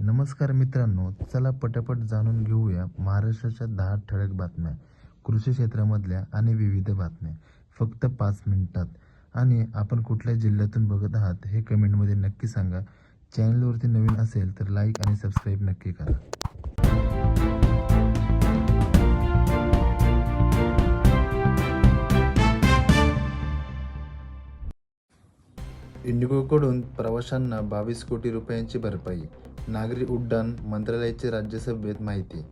नमस्कार मित्रांनो, चला पटापट जाणून घेऊया महाराष्ट्राच्या 10 ठळक बातम्या, कृषी क्षेत्रामधल्या आणि विविध बातम्या फक्त 5 मिनिटात. आणि आपण कुठल्या जिल्ह्यातून बघत आहात हे कमेंटमध्ये नक्की सांगा. चॅनलवरती नवीन असेल तर लाईक आणि सबस्क्राईब नक्की करा. इंडिगोकडून प्रवाशांना 22 कोटी रुपयांची भरपाई, नागरी उड्डाण मंत्रालयाची राज्यसभेत माहिती.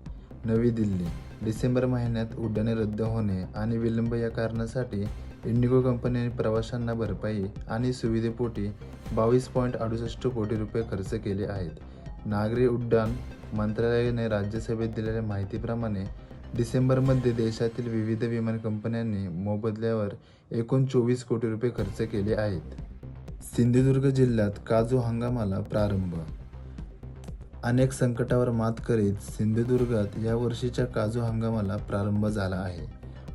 नवी दिल्ली. डिसेंबर महिन्यात उड्डाणे रद्द होणे आणि विलंब या कारणासाठी इंडिगो कंपनीने प्रवाशांना भरपाई आणि सुविधेपोटी 22.68 कोटी रुपये खर्च केले आहेत. नागरी उड्डाण मंत्रालयाने राज्यसभेत दिलेल्या माहितीप्रमाणे डिसेंबरमध्ये देशातील विविध विमान कंपन्यांनी मोबदल्यावर एकूण 24 कोटी रुपये खर्च केले आहेत. सिंधुदुर्ग जिल्ह्यात काजू हंगामाला प्रारंभ. अनेक संकटावर मात करीत सिंधुदुर्गात या वर्षीच्या काजू हंगामाला प्रारंभ झाला आहे.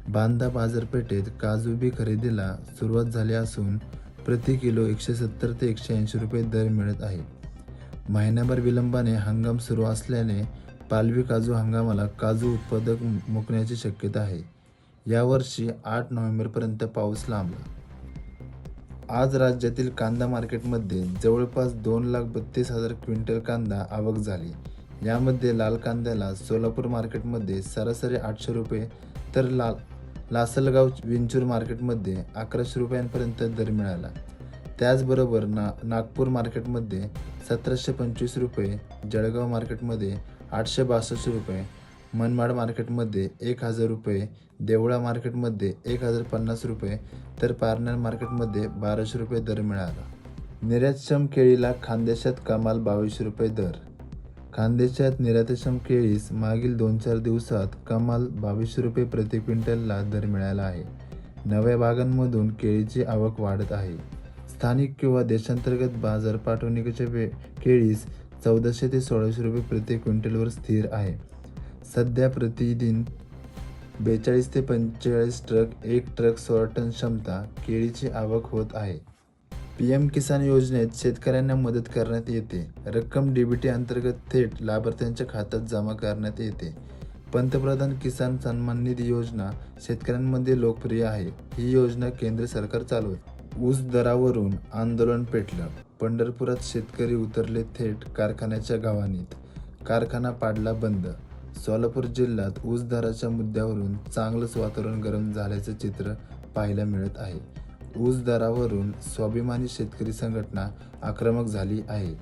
बांदा बाजारपेठेत काजू बी खरेदीला सुरुवात झाली असून प्रति किलो 170 ते 180 रुपये दर मिळत आहे. महिनाभर विलंबाने हंगाम सुरू असल्याने पालवी काजू हंगामाला काजू उत्पादक मुकण्याची शक्यता आहे. यावर्षी 8 नोव्हेंबरपर्यंत पाऊस लांबला. आज राज्यातील कांदा मार्केटमध्ये जवळपास 2,32,000 क्विंटल कांदा आवक झाली. यामध्ये लाल कांद्याला सोलापूर मार्केटमध्ये सरासरी 800 रुपये तर लासलगाव विंचूर मार्केटमध्ये 1100 रुपयांपर्यंत दर मिळाला. त्याचबरोबर नागपूर मार्केटमध्ये 1725 रुपये, जळगाव मार्केटमध्ये 862 रुपये, मनमाड मार्केटमध्ये 1000 रुपये, देवळा मार्केटमध्ये 1050 रुपये तर पारनेर मार्केटमध्ये 1200 रुपये दर मिळाला. निर्यातक्षम केळीला खानदेशात कमाल 2200 रुपये दर. खानदेशात निर्यातक्षम केळीस मागील 2-4 दिवसात कमाल 2200 रुपये प्रति क्विंटलला दर मिळाला आहे. नव्या बागांमधून केळीची आवक वाढत आहे. स्थानिक किंवा देशांतर्गत बाजार पाठवणीच्या केळीस 1400 ते 1600 रुपये प्रति क्विंटलवर स्थिर आहे. सध्या प्रतिदिन 42 ते 45 ट्रक, एक ट्रक 16 टन क्षमता केळीची आवक होत आहे. PM किसान योजनेत शेतकऱ्यांना मदत करण्यात येते. रक्कम DBT अंतर्गत थेट लाभार्थ्यांच्या खात्यात जमा करण्यात येते. पंतप्रधान किसान सन्मान निधी योजना शेतकऱ्यांमध्ये लोकप्रिय आहे. ही योजना केंद्र सरकार चालवते. ऊस दरावरून आंदोलन पेटलं. पंढरपुरात शेतकरी उतरले थेट कारखान्याच्या गव्हाणीत. कारखाना पाडला बंद. सोलापूर जिल्ह्यात ऊस दराच्या मुद्द्यावरून चांगलंच वातावरण गरम झाल्याचं चित्र पाहायला मिळत आहे. ऊस दरावरून स्वाभिमानी शेतकरी संघटना आक्रमक झाली आहे.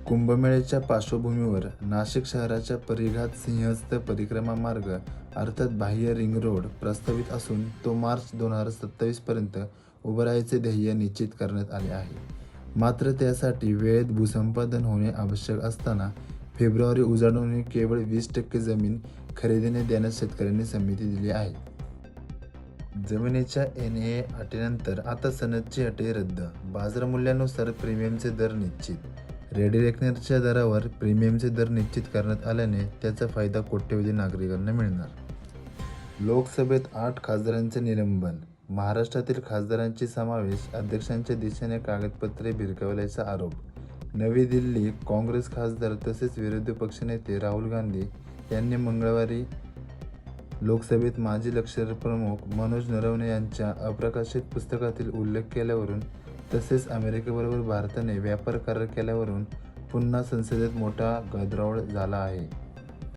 कुंभमेळ्याच्या पार्श्वभूमीवर नाशिक शहराच्या परिघात सिंहस्थ परिक्रमा मार्ग अर्थात बाह्य रिंग रोड प्रस्तावित असून तो मार्च 2027 पर्यंत उभारायचे ध्येय निश्चित करण्यात आले आहे. मात्र त्यासाठी वेळेत भूसंपादन होणे आवश्यक असताना फेब्रुवारी उजाडूनही केवळ 20% जमीन खरेदीने देण्यास शेतकऱ्यांनी संमती दिली आहे. जमिनीच्या NA अटीनंतर आता सनदची अटी रद्द. बाजार मूल्यानुसार प्रीमियमचे दर निश्चित. रेडी रेकनरच्या दरावर प्रीमियमचे दर निश्चित करण्यात आल्याने त्याचा फायदा कोट्यवधी नागरिकांना मिळणार. लोकसभेत 8 खासदारांचे निलंबन. महाराष्ट्रातील खासदारांची समावेश अध्यक्षांच्या दिशेने कागदपत्रे भिरकावल्याचा आरोप. नवी दिल्ली. काँग्रेस खासदार तसेच विरोधी पक्षनेते राहुल गांधी यांनी मंगळवारी लोकसभेत माजी लष्करप्रमुख मनोज नरवणे यांच्या अप्रकाशित पुस्तकातील उल्लेख केल्यावरून तसेच अमेरिकेबरोबर भारताने व्यापार करार केल्यावरून पुन्हा संसदेत मोठा गदारोळ झाला आहे.